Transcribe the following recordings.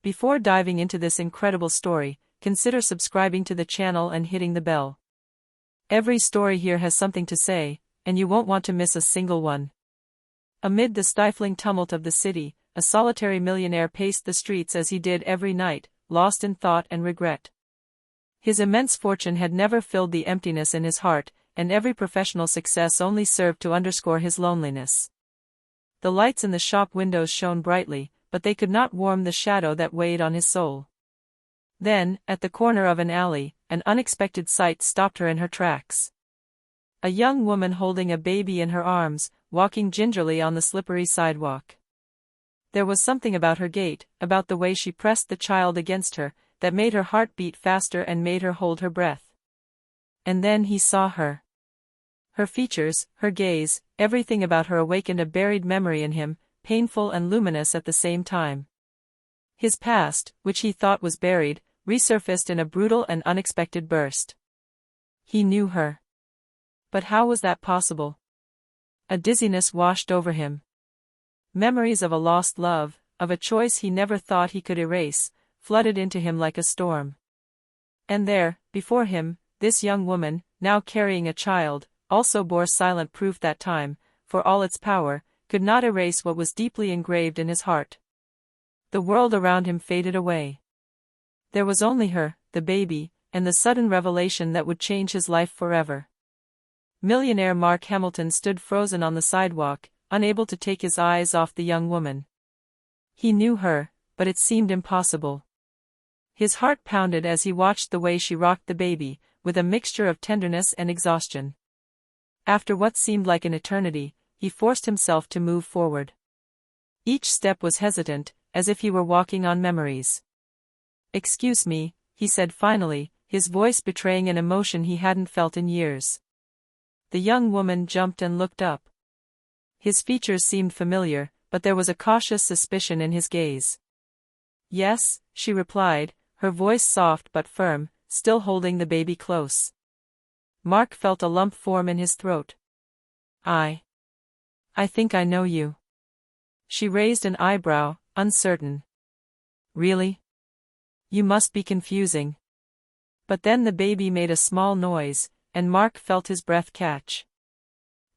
Before diving into this incredible story, consider subscribing to the channel and hitting the bell. Every story here has something to say, and you won't want to miss a single one. Amid the stifling tumult of the city, a solitary millionaire paced the streets as he did every night, lost in thought and regret. His immense fortune had never filled the emptiness in his heart, and every professional success only served to underscore his loneliness. The lights in the shop windows shone brightly, but they could not warm the shadow that weighed on his soul. Then, at the corner of an alley, an unexpected sight stopped her in her tracks. A young woman holding a baby in her arms, walking gingerly on the slippery sidewalk. There was something about her gait, about the way she pressed the child against her, that made her heart beat faster and made her hold her breath. And then he saw her. Her features, her gaze, everything about her awakened a buried memory in him, painful and luminous at the same time. His past, which he thought was buried, resurfaced in a brutal and unexpected burst. He knew her. But how was that possible? A dizziness washed over him. Memories of a lost love, of a choice he never thought he could erase, flooded into him like a storm. And there, before him, this young woman, now carrying a child, also bore silent proof that time, for all its power, could not erase what was deeply engraved in his heart. The world around him faded away. There was only her, the baby, and the sudden revelation that would change his life forever. Millionaire Mark Hamilton stood frozen on the sidewalk, unable to take his eyes off the young woman. He knew her, but it seemed impossible. His heart pounded as he watched the way she rocked the baby, with a mixture of tenderness and exhaustion. After what seemed like an eternity, he forced himself to move forward. Each step was hesitant, as if he were walking on memories. "Excuse me," he said finally, his voice betraying an emotion he hadn't felt in years. The young woman jumped and looked up. His features seemed familiar, but there was a cautious suspicion in his gaze. "Yes," she replied, her voice soft but firm, still holding the baby close. Mark felt a lump form in his throat. I think I know you." She raised an eyebrow, uncertain. "Really? You must be confusing." But then the baby made a small noise, and Mark felt his breath catch.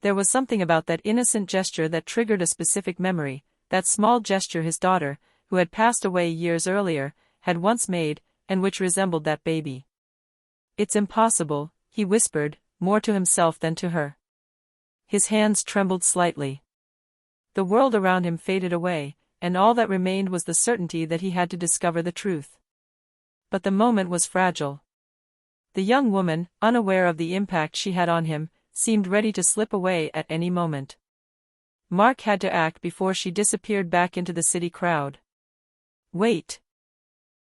There was something about that innocent gesture that triggered a specific memory, that small gesture his daughter, who had passed away years earlier, had once made, and which resembled that baby. "It's impossible," he whispered, more to himself than to her. His hands trembled slightly. The world around him faded away, and all that remained was the certainty that he had to discover the truth. But the moment was fragile. The young woman, unaware of the impact she had on him, seemed ready to slip away at any moment. Mark had to act before she disappeared back into the city crowd. "Wait!"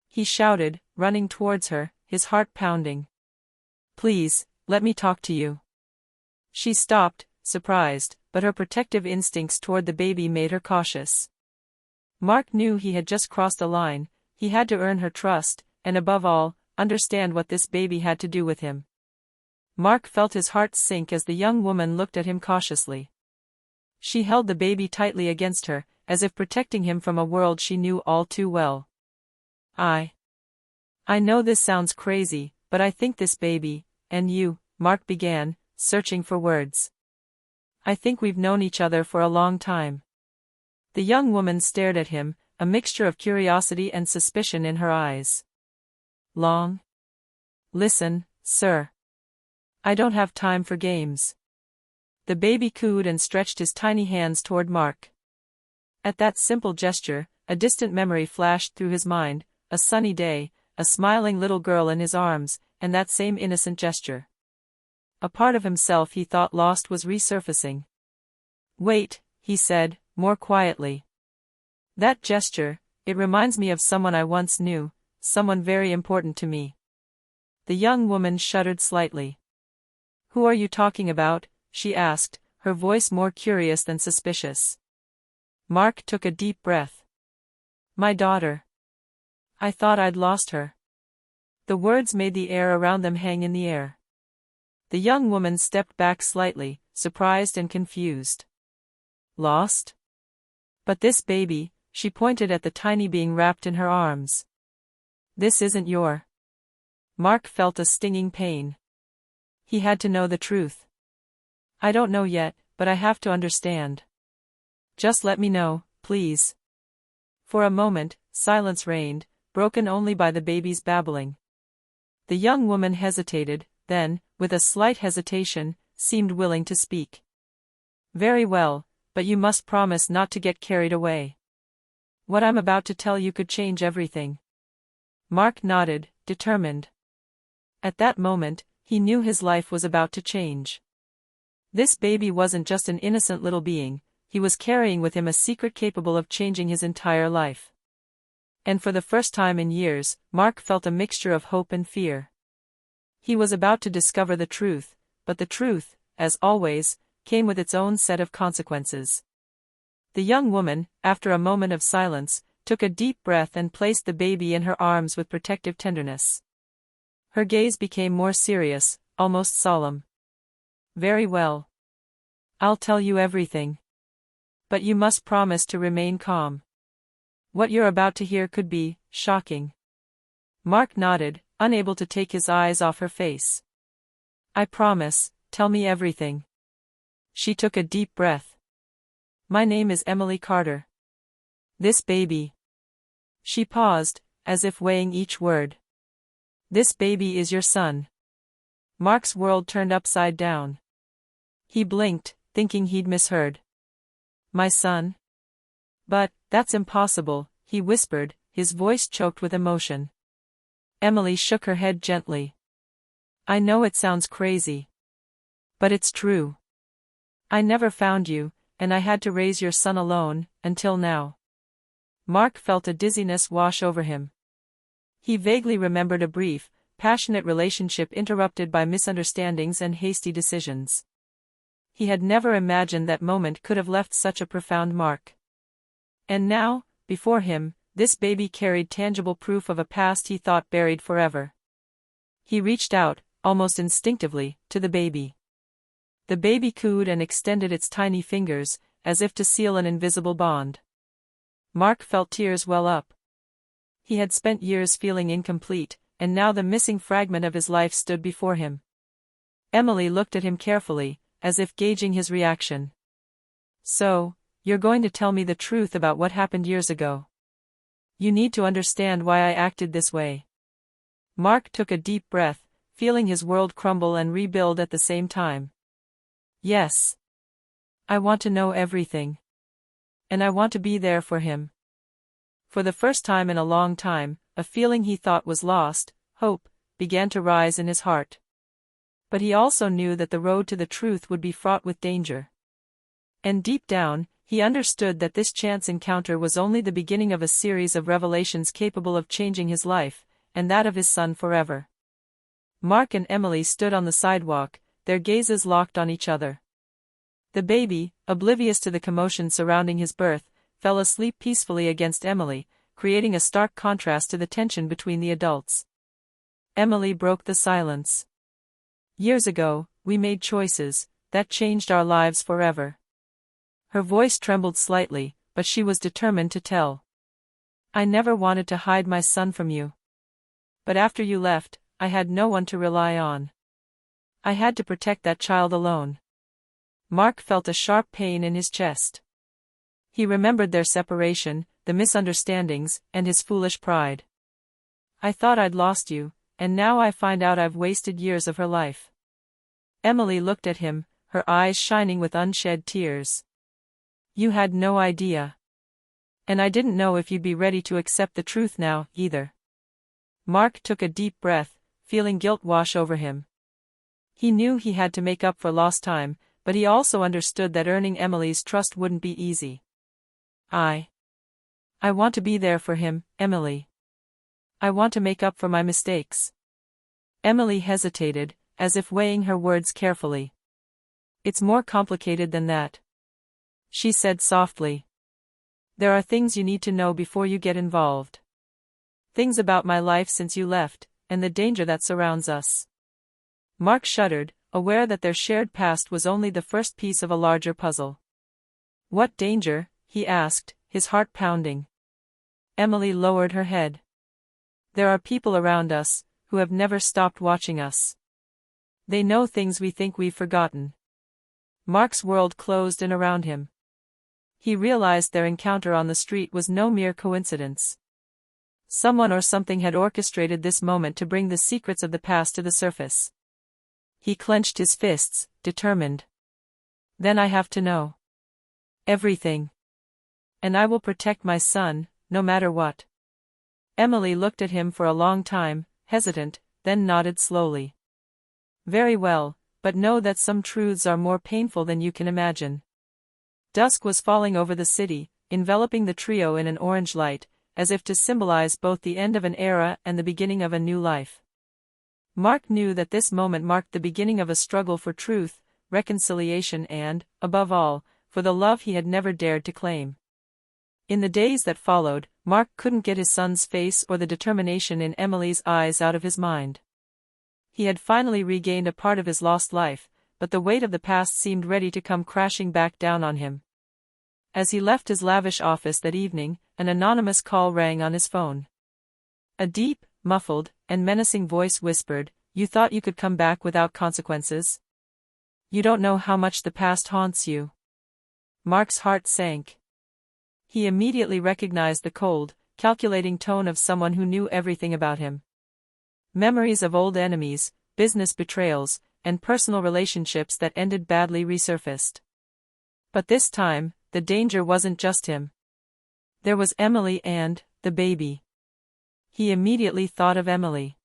he shouted, running towards her, his heart pounding. "Please, let me talk to you." She stopped, surprised, but her protective instincts toward the baby made her cautious. Mark knew he had just crossed a line. He had to earn her trust, and above all, understand what this baby had to do with him. Mark felt his heart sink as the young woman looked at him cautiously. She held the baby tightly against her, as if protecting him from a world she knew all too well. I know this sounds crazy, but I think this baby, and you," Mark began, searching for words. "I think we've known each other for a long time." The young woman stared at him, a mixture of curiosity and suspicion in her eyes. "Long? Listen, sir. I don't have time for games." The baby cooed and stretched his tiny hands toward Mark. At that simple gesture, a distant memory flashed through his mind, a sunny day, a smiling little girl in his arms, and that same innocent gesture. A part of himself he thought lost was resurfacing. "Wait," he said, more quietly. "That gesture, it reminds me of someone I once knew, someone very important to me." The young woman shuddered slightly. "Who are you talking about?" she asked, her voice more curious than suspicious. Mark took a deep breath. "My daughter. I thought I'd lost her." The words made the air around them hang in the air. The young woman stepped back slightly, surprised and confused. "Lost? But this baby," she pointed at the tiny being wrapped in her arms. This isn't your. Mark felt a stinging pain. He had to know the truth. I don't know yet, but I have to understand. Just let me know, please. For a moment, silence reigned, broken only by the baby's babbling. The young woman hesitated, then, with a slight hesitation, seemed willing to speak. Very well, but you must promise not to get carried away. What I'm about to tell you could change everything. Mark nodded, determined. At that moment, he knew his life was about to change. This baby wasn't just an innocent little being, he was carrying with him a secret capable of changing his entire life. And for the first time in years, Mark felt a mixture of hope and fear. He was about to discover the truth, but the truth, as always, came with its own set of consequences. The young woman, after a moment of silence, took a deep breath and placed the baby in her arms with protective tenderness. Her gaze became more serious, almost solemn. Very well. I'll tell you everything. But you must promise to remain calm. What you're about to hear could be shocking. Mark nodded, unable to take his eyes off her face. I promise, tell me everything. She took a deep breath. My name is Emily Carter. This baby. She paused, as if weighing each word. This baby is your son. Mark's world turned upside down. He blinked, thinking he'd misheard. My son? But, that's impossible, he whispered, his voice choked with emotion. Emily shook her head gently. I know it sounds crazy. But it's true. I never found you, and I had to raise your son alone, until now. Mark felt a dizziness wash over him. He vaguely remembered a brief, passionate relationship interrupted by misunderstandings and hasty decisions. He had never imagined that moment could have left such a profound mark. And now, before him, this baby carried tangible proof of a past he thought buried forever. He reached out, almost instinctively, to the baby. The baby cooed and extended its tiny fingers, as if to seal an invisible bond. Mark felt tears well up. He had spent years feeling incomplete, and now the missing fragment of his life stood before him. Emily looked at him carefully, as if gauging his reaction. So, you're going to tell me the truth about what happened years ago. You need to understand why I acted this way. Mark took a deep breath, feeling his world crumble and rebuild at the same time. Yes. I want to know everything. And I want to be there for him. For the first time in a long time, a feeling he thought was lost, hope, began to rise in his heart. But he also knew that the road to the truth would be fraught with danger. And deep down, he understood that this chance encounter was only the beginning of a series of revelations capable of changing his life, and that of his son forever. Mark and Emily stood on the sidewalk, their gazes locked on each other. The baby, oblivious to the commotion surrounding his birth, fell asleep peacefully against Emily, creating a stark contrast to the tension between the adults. Emily broke the silence. Years ago, we made choices that changed our lives forever. Her voice trembled slightly, but she was determined to tell. I never wanted to hide my son from you. But after you left, I had no one to rely on. I had to protect that child alone. Mark felt a sharp pain in his chest. He remembered their separation, the misunderstandings, and his foolish pride. I thought I'd lost you, and now I find out I've wasted years of her life. Emily looked at him, her eyes shining with unshed tears. You had no idea. And I didn't know if you'd be ready to accept the truth now, either. Mark took a deep breath, feeling guilt wash over him. He knew he had to make up for lost time, but he also understood that earning Emily's trust wouldn't be easy. I want to be there for him, Emily. I want to make up for my mistakes. Emily hesitated, as if weighing her words carefully. It's more complicated than that, she said softly. There are things you need to know before you get involved. Things about my life since you left, and the danger that surrounds us. Mark shuddered, aware that their shared past was only the first piece of a larger puzzle. What danger? He asked, his heart pounding. Emily lowered her head. There are people around us, who have never stopped watching us. They know things we think we've forgotten. Mark's world closed in around him. He realized their encounter on the street was no mere coincidence. Someone or something had orchestrated this moment to bring the secrets of the past to the surface. He clenched his fists, determined. Then I have to know everything. And I will protect my son, no matter what. Emily looked at him for a long time, hesitant, then nodded slowly. Very well, but know that some truths are more painful than you can imagine. Dusk was falling over the city, enveloping the trio in an orange light, as if to symbolize both the end of an era and the beginning of a new life. Mark knew that this moment marked the beginning of a struggle for truth, reconciliation and, above all, for the love he had never dared to claim. In the days that followed, Mark couldn't get his son's face or the determination in Emily's eyes out of his mind. He had finally regained a part of his lost life, but the weight of the past seemed ready to come crashing back down on him. As he left his lavish office that evening, an anonymous call rang on his phone. A deep, muffled, and menacing voice whispered, "You thought you could come back without consequences? You don't know how much the past haunts you." Mark's heart sank. He immediately recognized the cold, calculating tone of someone who knew everything about him. Memories of old enemies, business betrayals, and personal relationships that ended badly resurfaced. But this time, the danger wasn't just him. There was Emily and the baby. He immediately thought of Emily.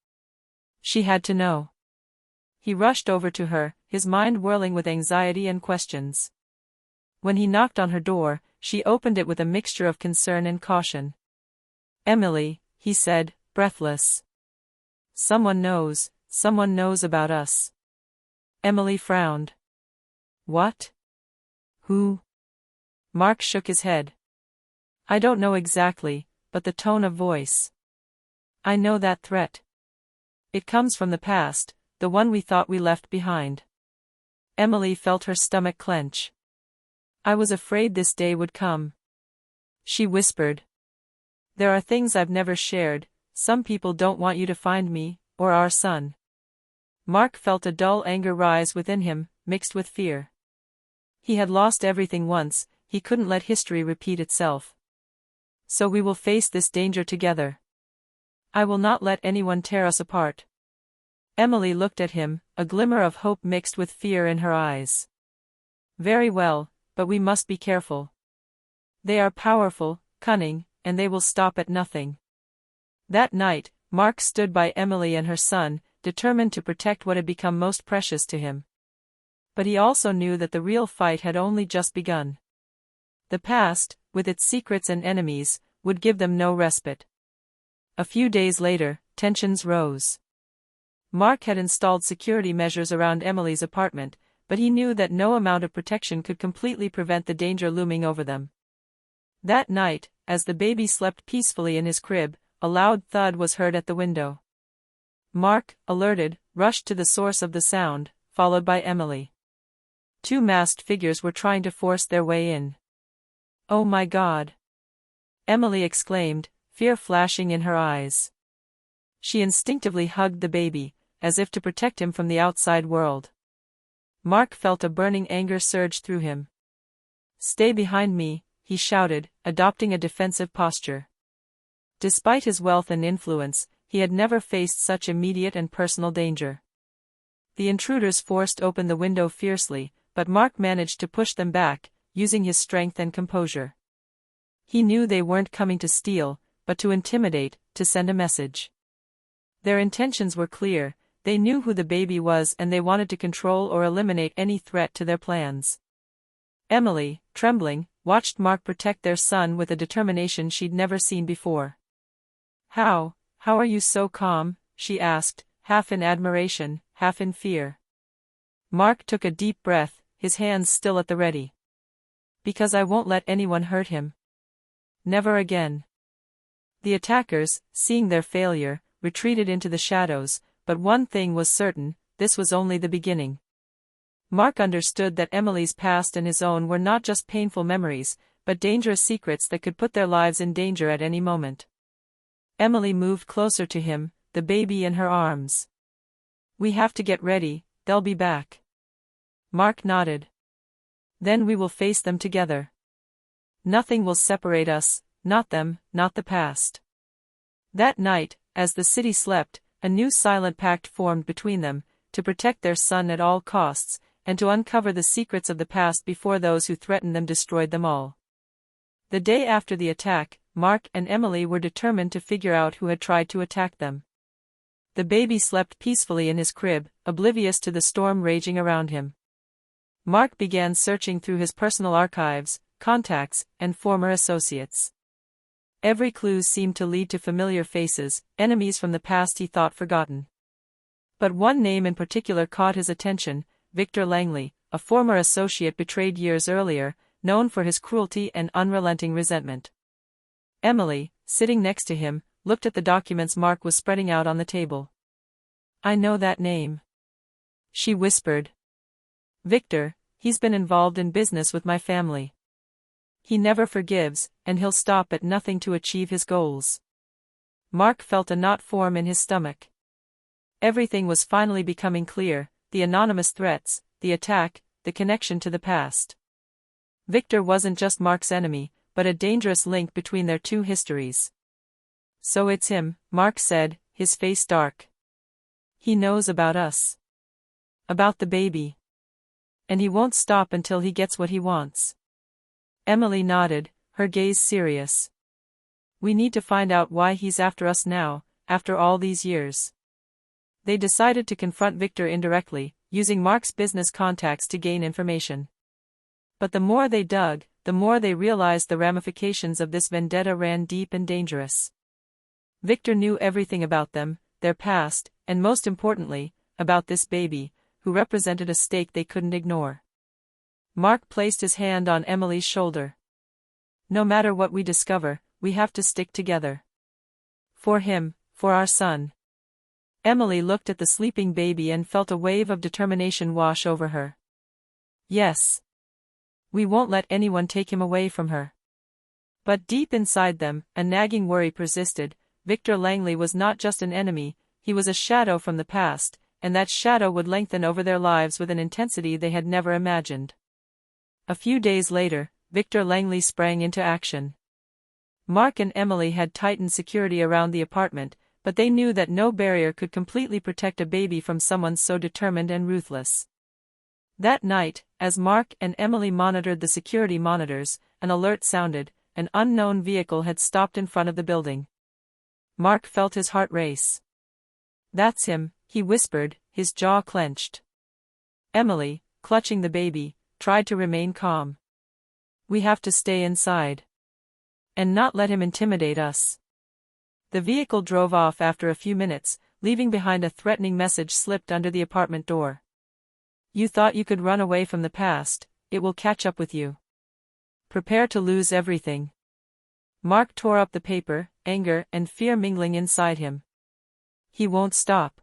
She had to know. He rushed over to her, his mind whirling with anxiety and questions. When he knocked on her door, she opened it with a mixture of concern and caution. "Emily," he said, breathless. Someone knows about us." Emily frowned. "What? Who?" Mark shook his head. "I don't know exactly, but the tone of voice. I know that threat. It comes from the past, the one we thought we left behind." Emily felt her stomach clench. "I was afraid this day would come," she whispered. "There are things I've never shared. Some people don't want you to find me, or our son." Mark felt a dull anger rise within him, mixed with fear. He had lost everything once, he couldn't let history repeat itself. "So we will face this danger together. I will not let anyone tear us apart." Emily looked at him, a glimmer of hope mixed with fear in her eyes. "Very well, but we must be careful. They are powerful, cunning, and they will stop at nothing." That night, Mark stood by Emily and her son, determined to protect what had become most precious to him. But he also knew that the real fight had only just begun. The past, with its secrets and enemies, would give them no respite. A few days later, tensions rose. Mark had installed security measures around Emily's apartment, but he knew that no amount of protection could completely prevent the danger looming over them. That night, as the baby slept peacefully in his crib, a loud thud was heard at the window. Mark, alerted, rushed to the source of the sound, followed by Emily. Two masked figures were trying to force their way in. "Oh my God!" Emily exclaimed, fear flashing in her eyes. She instinctively hugged the baby, as if to protect him from the outside world. Mark felt a burning anger surge through him. "Stay behind me," he shouted, adopting a defensive posture. Despite his wealth and influence, he had never faced such immediate and personal danger. The intruders forced open the window fiercely, but Mark managed to push them back, using his strength and composure. He knew they weren't coming to steal, but to intimidate, to send a message. Their intentions were clear, they knew who the baby was and they wanted to control or eliminate any threat to their plans. Emily, trembling, watched Mark protect their son with a determination she'd never seen before. How are you so calm?" she asked, half in admiration, half in fear. Mark took a deep breath, his hands still at the ready. "Because I won't let anyone hurt him. Never again." The attackers, seeing their failure, retreated into the shadows, but one thing was certain, this was only the beginning. Mark understood that Emily's past and his own were not just painful memories, but dangerous secrets that could put their lives in danger at any moment. Emily moved closer to him, the baby in her arms. "We have to get ready, they'll be back." Mark nodded. "Then we will face them together. Nothing will separate us, not them, not the past." That night, as the city slept, a new silent pact formed between them, to protect their son at all costs, and to uncover the secrets of the past before those who threatened them destroyed them all. The day after the attack, Mark and Emily were determined to figure out who had tried to attack them. The baby slept peacefully in his crib, oblivious to the storm raging around him. Mark began searching through his personal archives, contacts, and former associates. Every clue seemed to lead to familiar faces, enemies from the past he thought forgotten. But one name in particular caught his attention: Victor Langley, a former associate betrayed years earlier, known for his cruelty and unrelenting resentment. Emily, sitting next to him, looked at the documents Mark was spreading out on the table. "I know that name," she whispered. "Victor, he's been involved in business with my family. He never forgives, and he'll stop at nothing to achieve his goals." Mark felt a knot form in his stomach. Everything was finally becoming clear: the anonymous threats, the attack, the connection to the past. Victor wasn't just Mark's enemy, but a dangerous link between their two histories. "So it's him," Mark said, his face dark. "He knows about us. About the baby. And he won't stop until he gets what he wants." Emily nodded, her gaze serious. "We need to find out why he's after us now, after all these years." They decided to confront Victor indirectly, using Mark's business contacts to gain information. But the more they dug, the more they realized the ramifications of this vendetta ran deep and dangerous. Victor knew everything about them, their past, and most importantly, about this baby, who represented a stake they couldn't ignore. Mark placed his hand on Emily's shoulder. "No matter what we discover, we have to stick together. For him, for our son." Emily looked at the sleeping baby and felt a wave of determination wash over her. "Yes. We won't let anyone take him away from her." But deep inside them, a nagging worry persisted. Victor Langley was not just an enemy, he was a shadow from the past, and that shadow would lengthen over their lives with an intensity they had never imagined. A few days later, Victor Langley sprang into action. Mark and Emily had tightened security around the apartment, but they knew that no barrier could completely protect a baby from someone so determined and ruthless. That night, as Mark and Emily monitored the security monitors, an alert sounded: an unknown vehicle had stopped in front of the building. Mark felt his heart race. "That's him," he whispered, his jaw clenched. Emily, clutching the baby, tried to remain calm. "We have to stay inside. And not let him intimidate us." The vehicle drove off after a few minutes, leaving behind a threatening message slipped under the apartment door. "You thought you could run away from the past, it will catch up with you. Prepare to lose everything." Mark tore up the paper, anger and fear mingling inside him. "He won't stop.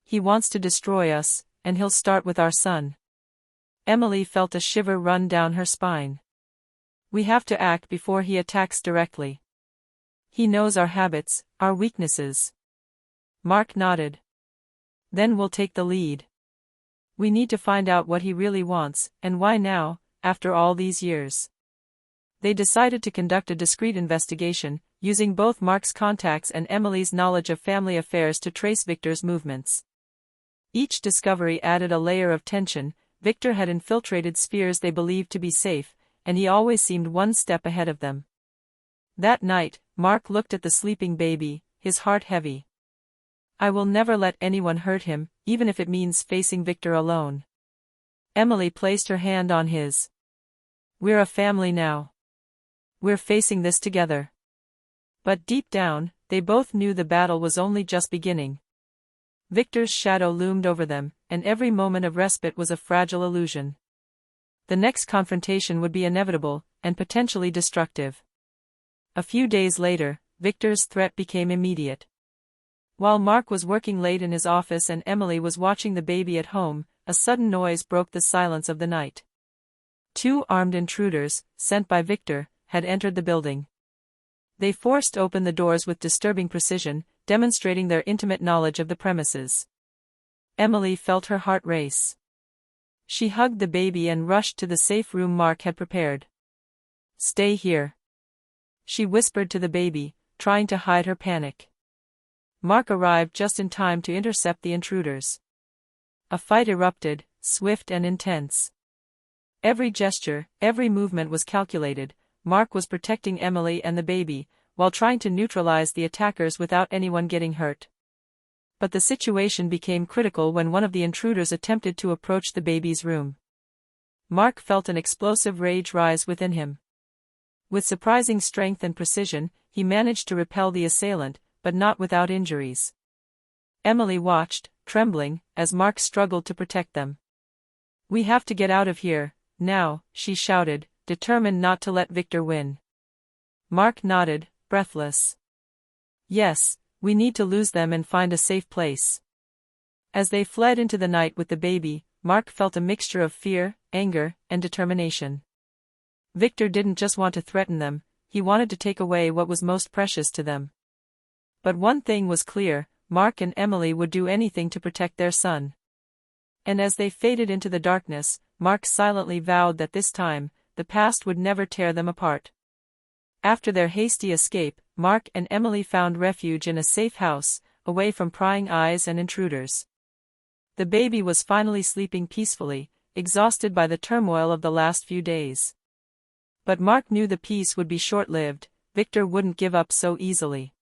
He wants to destroy us, and he'll start with our son." Emily felt a shiver run down her spine. "We have to act before he attacks directly. He knows our habits, our weaknesses." Mark nodded. "Then we'll take the lead. We need to find out what he really wants, and why now, after all these years." They decided to conduct a discreet investigation, using both Mark's contacts and Emily's knowledge of family affairs to trace Victor's movements. Each discovery added a layer of tension. Victor had infiltrated spheres they believed to be safe, and he always seemed one step ahead of them. That night, Mark looked at the sleeping baby, his heart heavy. "I will never let anyone hurt him, even if it means facing Victor alone." Emily placed her hand on his. "We're a family now. We're facing this together." But deep down, they both knew the battle was only just beginning. Victor's shadow loomed over them, and every moment of respite was a fragile illusion. The next confrontation would be inevitable, and potentially destructive. A few days later, Victor's threat became immediate. While Mark was working late in his office and Emily was watching the baby at home, a sudden noise broke the silence of the night. Two armed intruders, sent by Victor, had entered the building. They forced open the doors with disturbing precision, demonstrating their intimate knowledge of the premises. Emily felt her heart race. She hugged the baby and rushed to the safe room Mark had prepared. "Stay here," she whispered to the baby, trying to hide her panic. Mark arrived just in time to intercept the intruders. A fight erupted, swift and intense. Every gesture, every movement was calculated. Mark was protecting Emily and the baby, while trying to neutralize the attackers without anyone getting hurt. But the situation became critical when one of the intruders attempted to approach the baby's room. Mark felt an explosive rage rise within him. With surprising strength and precision, he managed to repel the assailant, but not without injuries. Emily watched, trembling, as Mark struggled to protect them. "We have to get out of here, now," she shouted, determined not to let Victor win. Mark nodded, breathless. "Yes, we need to lose them and find a safe place." As they fled into the night with the baby, Mark felt a mixture of fear, anger, and determination. Victor didn't just want to threaten them, he wanted to take away what was most precious to them. But one thing was clear, Mark and Emily would do anything to protect their son. And as they faded into the darkness, Mark silently vowed that this time, the past would never tear them apart. After their hasty escape, Mark and Emily found refuge in a safe house, away from prying eyes and intruders. The baby was finally sleeping peacefully, exhausted by the turmoil of the last few days. But Mark knew the peace would be short-lived. Victor wouldn't give up so easily.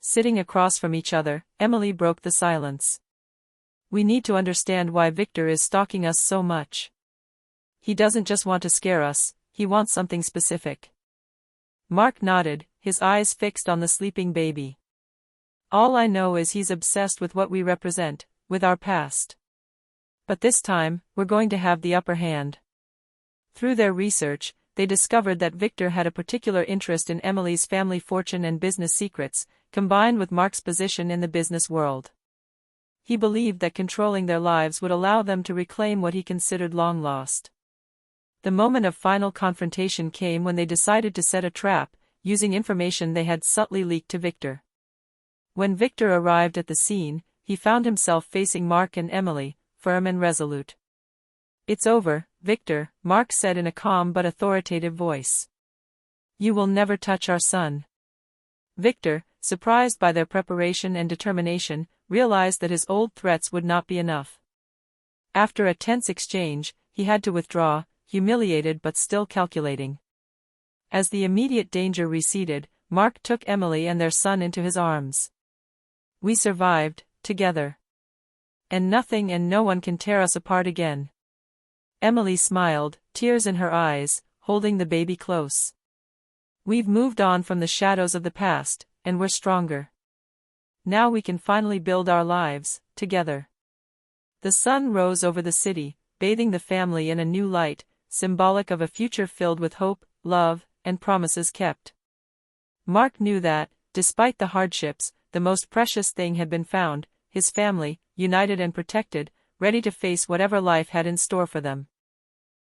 Sitting across from each other, Emily broke the silence. "We need to understand why Victor is stalking us so much. He doesn't just want to scare us, he wants something specific." Mark nodded, his eyes fixed on the sleeping baby. "All I know is he's obsessed with what we represent, with our past. But this time, we're going to have the upper hand." Through their research, they discovered that Victor had a particular interest in Emily's family fortune and business secrets, combined with Mark's position in the business world. He believed that controlling their lives would allow them to reclaim what he considered long lost. The moment of final confrontation came when they decided to set a trap, using information they had subtly leaked to Victor. When Victor arrived at the scene, he found himself facing Mark and Emily, firm and resolute. "It's over, Victor," Mark said in a calm but authoritative voice. "You will never touch our son." Victor, surprised by their preparation and determination, realized that his old threats would not be enough. After a tense exchange, he had to withdraw, humiliated but still calculating. As the immediate danger receded, Mark took Emily and their son into his arms. "We survived, together. And nothing and no one can tear us apart again." Emily smiled, tears in her eyes, holding the baby close. "We've moved on from the shadows of the past, and we're stronger. Now we can finally build our lives, together." The sun rose over the city, bathing the family in a new light, symbolic of a future filled with hope, love, and promises kept. Mark knew that, despite the hardships, the most precious thing had been found, his family, united and protected, ready to face whatever life had in store for them.